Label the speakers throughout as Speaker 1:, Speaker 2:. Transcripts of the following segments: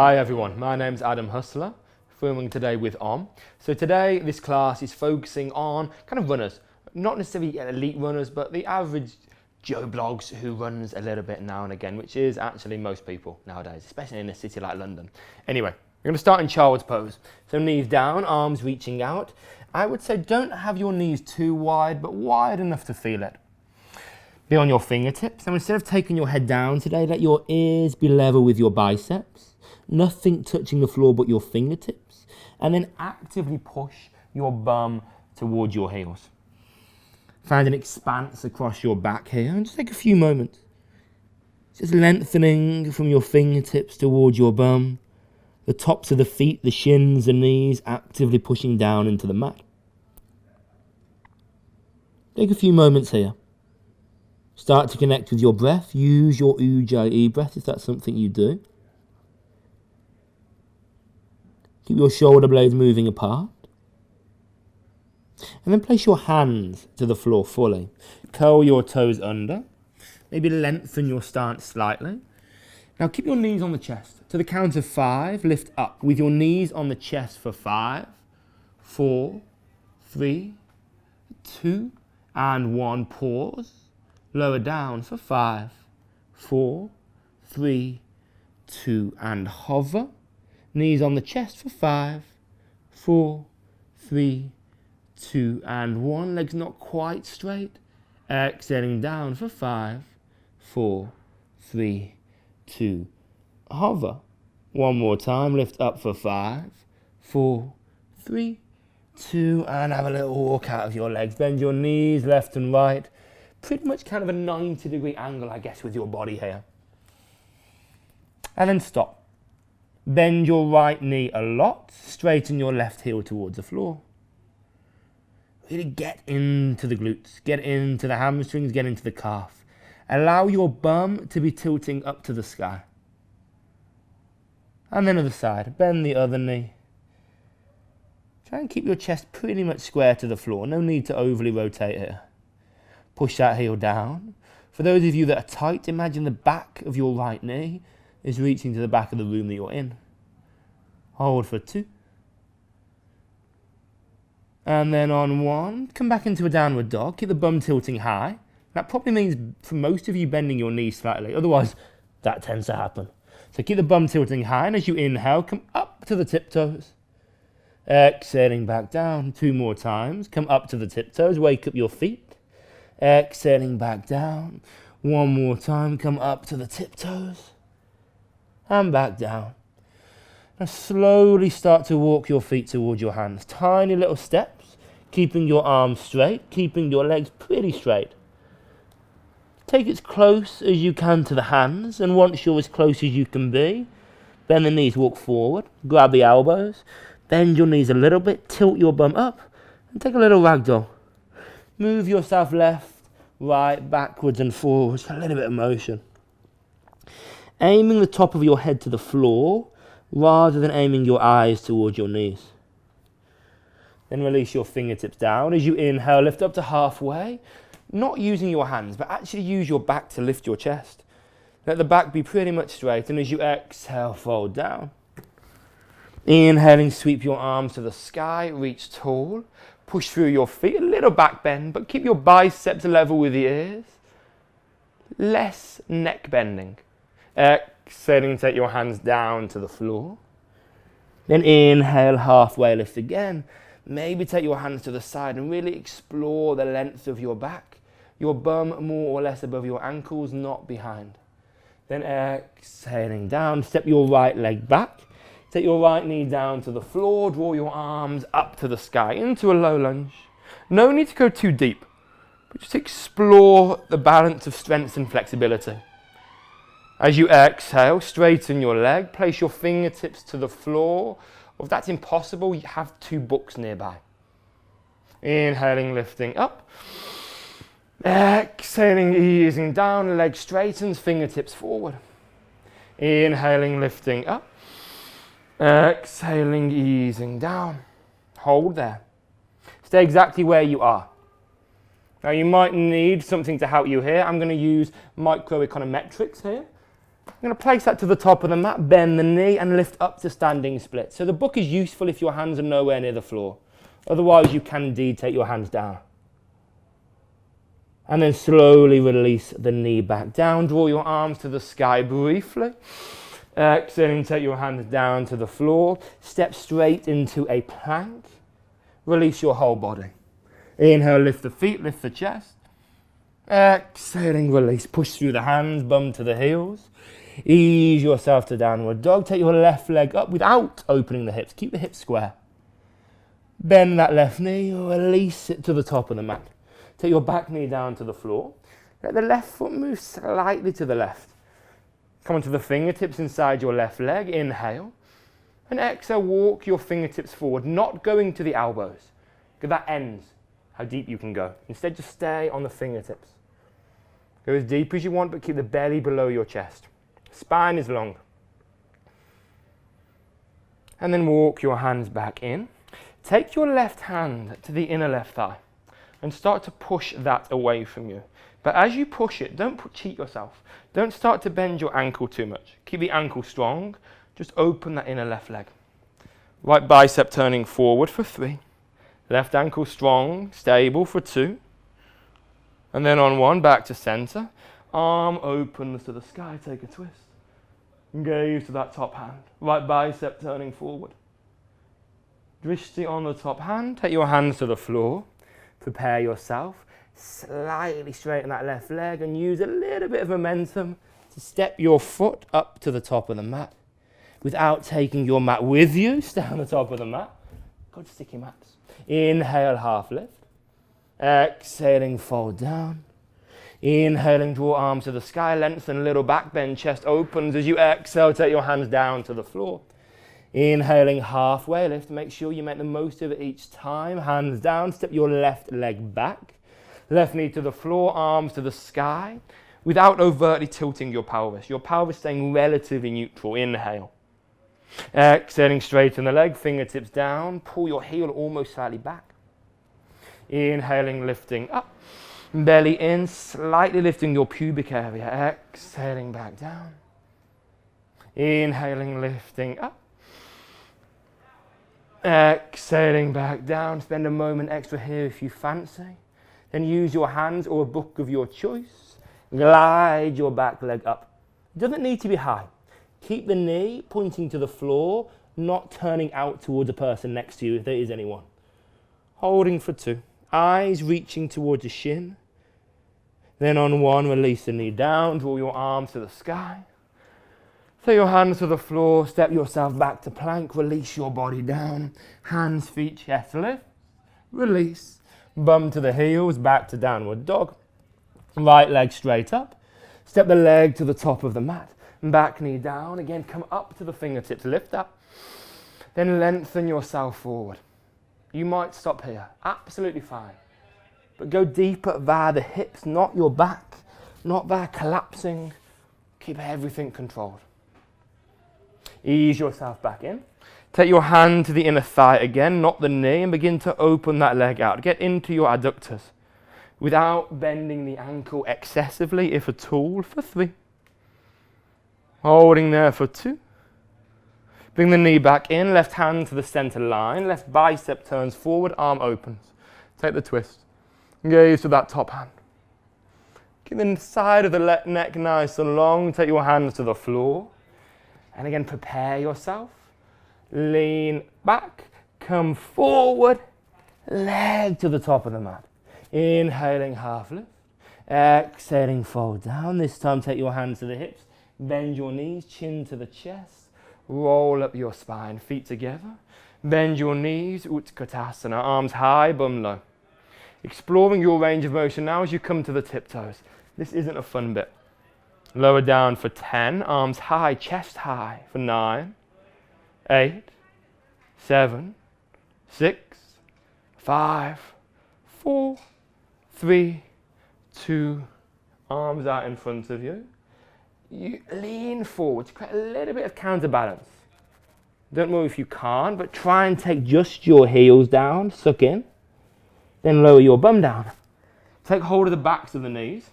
Speaker 1: Hi everyone, my name's Adam Husler, filming today with So today this class is focusing on kind of runners, not necessarily elite runners, but the average Joe Blogs who runs a little bit now and again, which is actually most people nowadays, especially in a city like London. Anyway, we're going to start in child's pose. So knees down, arms reaching out. I would say don't have your knees too wide, but wide enough to feel it. Be on your fingertips, and instead of taking your head down today, let your ears be level with your biceps. Nothing touching the floor but your fingertips. And then actively push your bum towards your heels. Find an expanse across your back here, and just take a few moments. Just lengthening from your fingertips towards your bum. The tops of the feet, the shins and knees, actively pushing down into the mat. Take a few moments here. Start to connect with your breath. Use your Ujjayi breath if that's something you do. Keep your shoulder blades moving apart. And then place your hands to the floor fully. Curl your toes under. Maybe lengthen your stance slightly. Now keep your knees on the chest. To the count of 5, lift up with your knees on the chest for 5, 4, 3, 2, and 1. Pause. Lower down for 5, 4, 3, 2, and hover. Knees on the chest for 5, 4, 3, 2, and 1. Legs not quite straight. Exhaling down for 5, 4, 3, 2, hover. One more time. Lift up for 5, 4, 3, 2, and have a little walk out of your legs. Bend your knees left and right. Pretty much kind of a 90-degree angle, I guess, with your body here. And then stop. Bend your right knee a lot. Straighten your left heel towards the floor. Really get into the glutes. Get into the hamstrings. Get into the calf. Allow your bum to be tilting up to the sky. And then other side. Bend the other knee. Try and keep your chest pretty much square to the floor. No need to overly rotate here. Push that heel down. For those of you that are tight, imagine the back of your right knee is reaching to the back of the room that you're in. Hold for 2. And then on 1, come back into a downward dog. Keep the bum tilting high. That probably means for most of you bending your knees slightly. Otherwise, that tends to happen. So keep the bum tilting high. And as you inhale, come up to the tiptoes. Exhaling back down. 2 more times. Come up to the tiptoes. Wake up your feet. Exhaling back down. 1 more time. Come up to the tiptoes. And back down. Now slowly start to walk your feet towards your hands. Tiny little steps, keeping your arms straight, keeping your legs pretty straight. Take it as close as you can to the hands, and once you're as close as you can be, bend the knees, walk forward, grab the elbows, bend your knees a little bit, tilt your bum up, and take a little ragdoll. Move yourself left, right, backwards and forwards, a little bit of motion. Aiming the top of your head to the floor rather than aiming your eyes towards your knees. Then release your fingertips down. As you inhale, lift up to halfway, not using your hands, but actually use your back to lift your chest. Let the back be pretty much straight, and as you exhale, fold down. Inhaling, sweep your arms to the sky, reach tall, push through your feet, a little back bend, but keep your biceps level with the ears. Less neck bending. Exhaling, take your hands down to the floor. Then inhale, halfway lift again. Maybe take your hands to the side and really explore the length of your back. Your bum more or less above your ankles, not behind. Then exhaling down, step your right leg back. Take your right knee down to the floor. Draw your arms up to the sky into a low lunge. No need to go too deep, but just explore the balance of strength and flexibility. As you exhale, straighten your leg, place your fingertips to the floor. Or if that's impossible, you have 2 books nearby. Inhaling, lifting up. Exhaling, easing down, leg straightens, fingertips forward. Inhaling, lifting up. Exhaling, easing down. Hold there. Stay exactly where you are. Now you might need something to help you here. I'm going to use microeconometrics here. I'm going to place that to the top of the mat, bend the knee and lift up to standing split. So the book is useful if your hands are nowhere near the floor. Otherwise, you can indeed take your hands down. And then slowly release the knee back down. Draw your arms to the sky briefly. Exhaling, take your hands down to the floor. Step straight into a plank. Release your whole body. Inhale, lift the feet, lift the chest. Exhaling, release. Push through the hands, bum to the heels. Ease yourself to downward dog. Take your left leg up without opening the hips. Keep the hips square. Bend that left knee, release it to the top of the mat. Take your back knee down to the floor. Let the left foot move slightly to the left. Come onto the fingertips inside your left leg. Inhale. And exhale, walk your fingertips forward, not going to the elbows, because that ends how deep you can go. Instead, just stay on the fingertips. Go as deep as you want, but keep the belly below your chest. Spine is long. And then walk your hands back in. Take your left hand to the inner left thigh and start to push that away from you. But as you push it, don't cheat yourself. Don't start to bend your ankle too much. Keep the ankle strong. Just open that inner left leg. Right bicep turning forward for 3. Left ankle strong, stable for 2. And then on 1, back to center. Arm opens to the sky, take a twist. Gaze to that top hand. Right bicep turning forward. Drishti on the top hand. Take your hands to the floor. Prepare yourself. Slightly straighten that left leg and use a little bit of momentum to step your foot up to the top of the mat without taking your mat with you. Stay on the top of the mat. Good sticky mats. Inhale, half lift. Exhaling, fold down. Inhaling, draw arms to the sky, lengthen little back bend, chest opens. As you exhale, take your hands down to the floor. Inhaling, halfway lift. Make sure you make the most of it each time. Hands down, step your left leg back. Left knee to the floor, arms to the sky, without overtly tilting your pelvis. Your pelvis staying relatively neutral. Inhale. Exhaling, straighten the leg, fingertips down. Pull your heel almost slightly back. Inhaling, lifting up. Belly in, slightly lifting your pubic area. Exhaling, back down. Inhaling, lifting up. Exhaling, back down. Spend a moment extra here if you fancy. Then use your hands or a book of your choice. Glide your back leg up. It doesn't need to be high. Keep the knee pointing to the floor, not turning out towards the person next to you if there is anyone. Holding for 2. Eyes reaching towards the shin. Then on 1, release the knee down. Draw your arms to the sky. Take your hands to the floor. Step yourself back to plank. Release your body down. Hands, feet, chest lift. Release. Bum to the heels. Back to downward dog. Right leg straight up. Step the leg to the top of the mat. Back knee down. Again, come up to the fingertips. Lift up. Then lengthen yourself forward. You might stop here. Absolutely fine. But go deeper via the hips, not your back. Not via collapsing. Keep everything controlled. Ease yourself back in. Take your hand to the inner thigh again, not the knee, and begin to open that leg out. Get into your adductors without bending the ankle excessively, if at all, for 3. Holding there for 2. Bring the knee back in, left hand to the center line, left bicep turns forward, arm opens. Take the twist. Gaze to that top hand. Keep the side of the neck nice and long. Take your hands to the floor. And again, prepare yourself. Lean back, come forward, leg to the top of the mat. Inhaling, half lift. Exhaling, fold down. This time, take your hands to the hips. Bend your knees, chin to the chest. Roll up your spine, feet together. Bend your knees, Utkatasana, arms high, bum low. Exploring your range of motion now as you come to the tiptoes. This isn't a fun bit. Lower down for 10, arms high, chest high for 9, 8, 7, 6, 5, 4, 3, 2, arms out in front of you. You lean forward to create a little bit of counterbalance. Don't know if you can't, but try and take just your heels down, suck in, then lower your bum down. Take hold of the backs of the knees.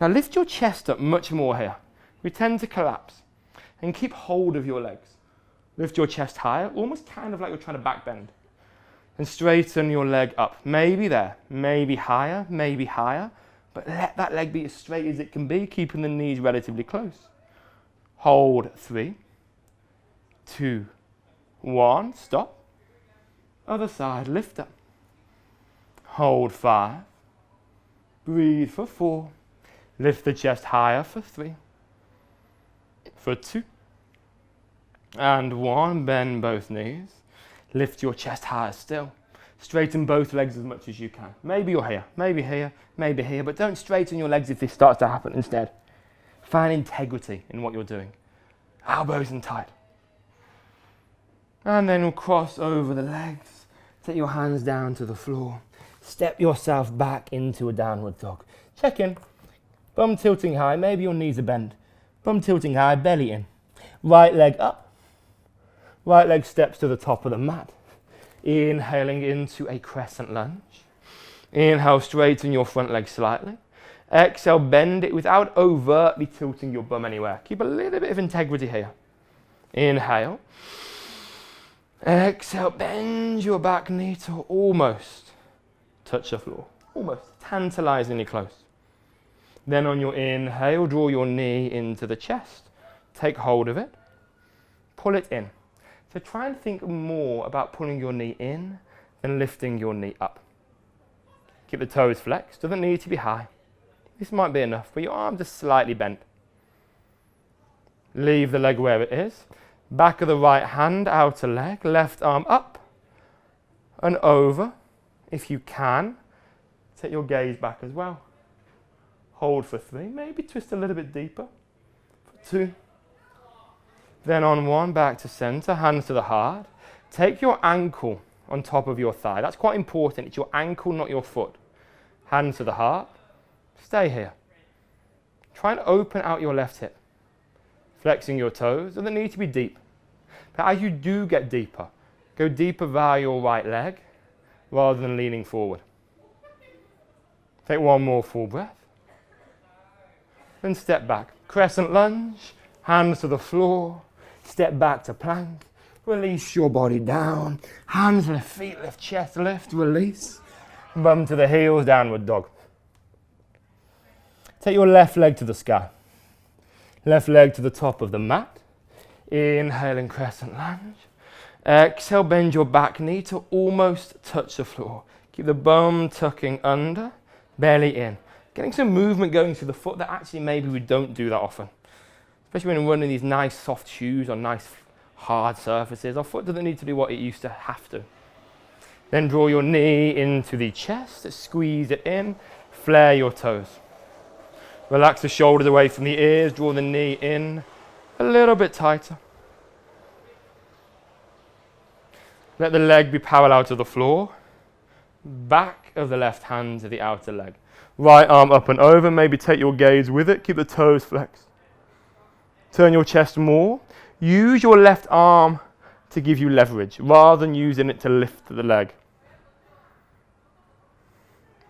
Speaker 1: Now lift your chest up much more here. we tend to collapse. And keep hold of your legs. Lift your chest higher, almost kind of like you're trying to back bend. And straighten your leg up. Maybe there, maybe higher, but let that leg be as straight as it can be, keeping the knees relatively close. Hold 3, 2, 1, stop. Other side, lift up. Hold 5. Breathe for 4. Lift the chest higher for 3. For 2. And 1, bend both knees. Lift your chest higher still. Straighten both legs as much as you can. Maybe you're here, maybe here, maybe here, but don't straighten your legs if this starts to happen instead. Find integrity in what you're doing. Elbows in tight. And then we'll cross over the legs. Take your hands down to the floor. Step yourself back into a downward dog. Check in. Bum tilting high, maybe your knees are bent. Bum tilting high, belly in. Right leg up. Right leg steps to the top of the mat. Inhaling into a crescent lunge. Inhale, straighten your front leg slightly. Exhale, bend it without overtly tilting your bum anywhere. Keep a little bit of integrity here. Inhale. Exhale, bend your back knee to almost touch the floor. Almost, tantalizingly close. Then on your inhale, draw your knee into the chest. Take hold of it. Pull it in. So try and think more about pulling your knee in than lifting your knee up. Keep the toes flexed. Doesn't need to be high. This might be enough, but your arms are slightly bent. Leave the leg where it is. Back of the right hand, outer leg. Left arm up and over. If you can, take your gaze back as well. Hold for 3. Maybe twist a little bit deeper. For 2. Then on 1, back to center, hands to the heart. Take your ankle on top of your thigh. That's quite important. It's your ankle, not your foot. Hands to the heart. Stay here. Try and open out your left hip. Flexing your toes. Doesn't need to be deep. But as you do get deeper, go deeper via your right leg rather than leaning forward. Take one more full breath. Then step back. Crescent lunge. Hands to the floor. Step back to plank. Release your body down. Hands lift, feet lift, chest lift, release. Bum to the heels, downward dog. Take your left leg to the sky. Left leg to the top of the mat. Inhaling crescent lunge. Exhale, bend your back knee to almost touch the floor. Keep the bum tucking under, belly in. Getting some movement going through the foot that actually maybe we don't do that often. Especially when we're running these nice soft shoes on nice hard surfaces. Our foot doesn't need to do what it used to have to. Then draw your knee into the chest, squeeze it in, flare your toes. Relax the shoulders away from the ears, draw the knee in a little bit tighter. Let the leg be parallel to the floor. Back of the left hand to the outer leg. Right arm up and over, maybe take your gaze with it, keep the toes flexed. Turn your chest more. Use your left arm to give you leverage rather than using it to lift the leg.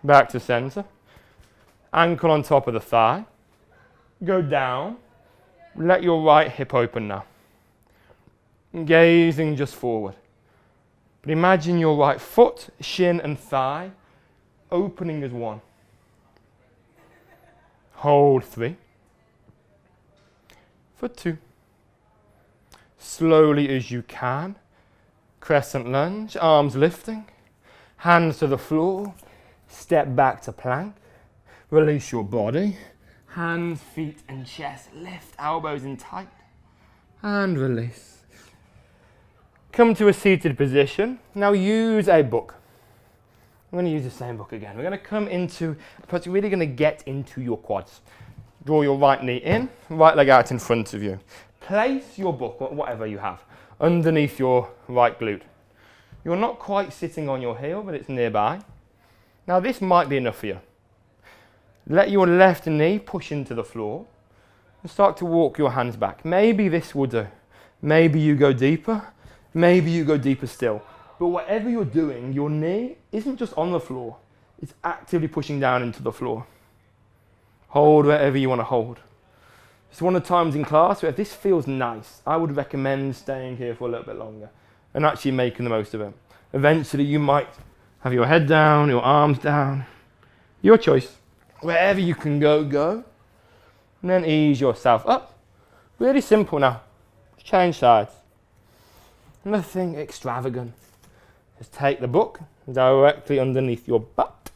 Speaker 1: Back to center. Ankle on top of the thigh. Go down. Let your right hip open now. Gazing just forward. But imagine your right foot, shin and thigh opening as one. Hold 3. For 2. Slowly as you can. Crescent lunge, arms lifting. Hands to the floor. Step back to plank. Release your body. Hands, feet and chest lift. Elbows in tight. And release. Come to a seated position. Now use a book. I'm going to use the same book again. We're going to come into, we're really going to get into your quads. Draw your right knee in, right leg out in front of you. Place your book, or whatever you have, underneath your right glute. You're not quite sitting on your heel, but it's nearby. Now this might be enough for you. Let your left knee push into the floor and start to walk your hands back. Maybe this will do. Maybe you go deeper. Maybe you go deeper still. But whatever you're doing, your knee isn't just on the floor. It's actively pushing down into the floor. Hold wherever you want to hold. It's one of the times in class where if this feels nice, I would recommend staying here for a little bit longer and actually making the most of it. Eventually you might have your head down, your arms down, your choice. Wherever you can go, go. And then ease yourself up. Really simple now. Change sides. Nothing extravagant. Just take the book directly underneath your butt.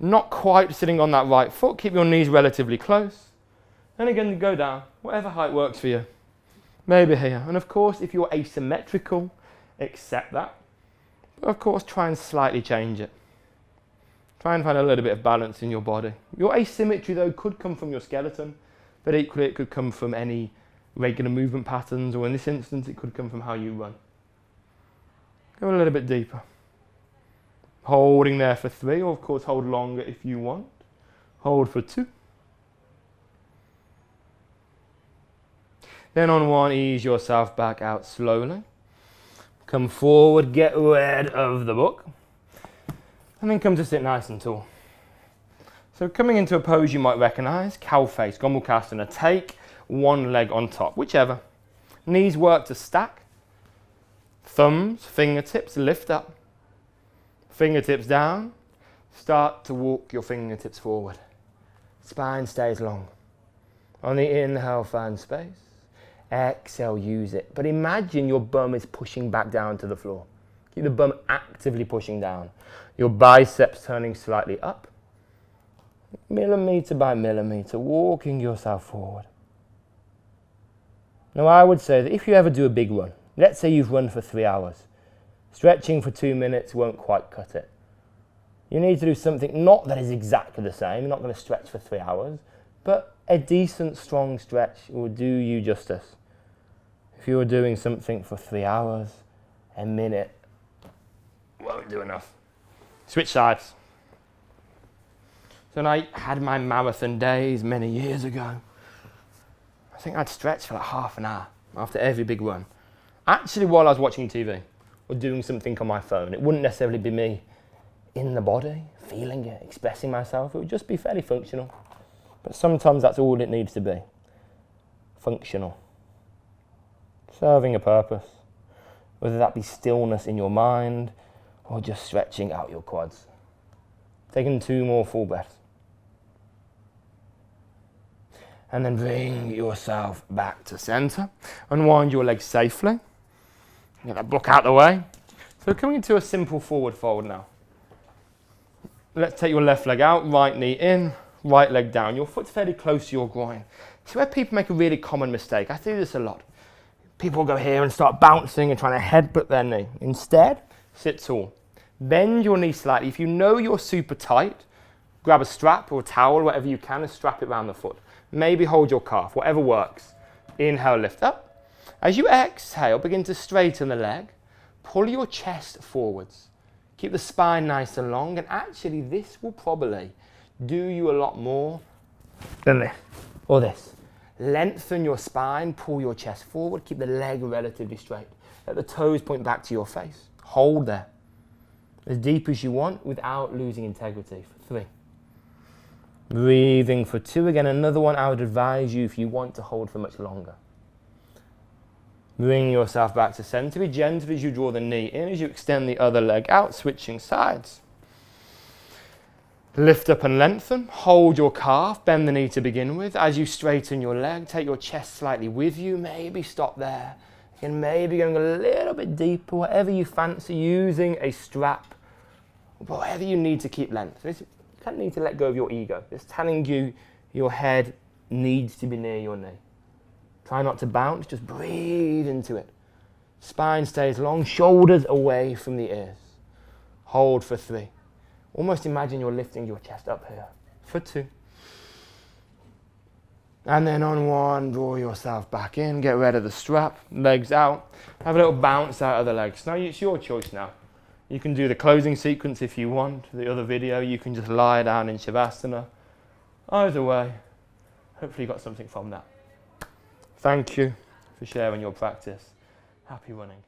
Speaker 1: Not quite sitting on that right foot. Keep your knees relatively close. And again, go down. Whatever height works for you. Maybe here. And of course, if you're asymmetrical, accept that. But of course, try and slightly change it. Try and find a little bit of balance in your body. Your asymmetry, though, could come from your skeleton, but equally it could come from any regular movement patterns, or in this instance, it could come from how you run. Go a little bit deeper. Holding there for 3, or of course, hold longer if you want. Hold for 2. Then on 1, ease yourself back out slowly. Come forward, get rid of the book. And then come to sit nice and tall. So coming into a pose you might recognize, cow face, Gomukhasana. Take one leg on top, whichever. Knees work to stack. Thumbs, fingertips lift up. Fingertips down. Start to walk your fingertips forward. Spine stays long. On the inhale, find space. Exhale, use it. But imagine your bum is pushing back down to the floor. Keep the bum actively pushing down. Your biceps turning slightly up. Millimeter by millimeter, walking yourself forward. Now I would say that if you ever do a big run, let's say you've run for 3 hours, stretching for 2 minutes won't quite cut it. You need to do something not that is exactly the same. You're not going to stretch for 3 hours, but a decent, strong stretch will do you justice. If you were doing something for 3 hours, a minute won't do enough. Switch sides. So when I had my marathon days many years ago, I think I'd stretch for like half an hour after every big run. Actually, while I was watching TV or doing something on my phone, it wouldn't necessarily be me in the body, feeling it, expressing myself. It would just be fairly functional. But sometimes that's all it needs to be. Functional. Serving a purpose. Whether that be stillness in your mind or just stretching out your quads. Taking 2 more full breaths. And then bring yourself back to center. Unwind your legs safely. Get that book out the way. So coming into a simple forward fold now. Let's take your left leg out, right knee in, right leg down. Your foot's fairly close to your groin. It's where people make a really common mistake. I do this a lot. People go here and start bouncing and trying to headbutt their knee. Instead, sit tall. Bend your knee slightly. If you know you're super tight, grab a strap or a towel, whatever you can, and strap it around the foot. Maybe hold your calf, whatever works. Inhale, lift up. As you exhale, begin to straighten the leg. Pull your chest forwards. Keep the spine nice and long, and actually this will probably do you a lot more than this or this. Lengthen your spine, pull your chest forward, keep the leg relatively straight. Let the toes point back to your face. Hold there. As deep as you want without losing integrity. For 3. Breathing for 2. Again, another one I would advise you if you want to hold for much longer. Bring yourself back to center. Be gentle as you draw the knee in, as you extend the other leg out, switching sides. Lift up and lengthen. Hold your calf, bend the knee to begin with. As you straighten your leg, take your chest slightly with you. Maybe stop there. Again, maybe going a little bit deeper, whatever you fancy, using a strap. Whatever you need to keep length. You don't need to let go of your ego. It's telling you your head needs to be near your knee. Try not to bounce, just breathe into it. Spine stays long, shoulders away from the ears. Hold for 3. Almost imagine you're lifting your chest up here. For 2. And then on 1, draw yourself back in, get rid of the strap, legs out. Have a little bounce out of the legs. Now it's your choice now. You can do the closing sequence if you want. The other video, you can just lie down in Shavasana. Either way, hopefully you got something from that. Thank you for sharing your practice. Happy running.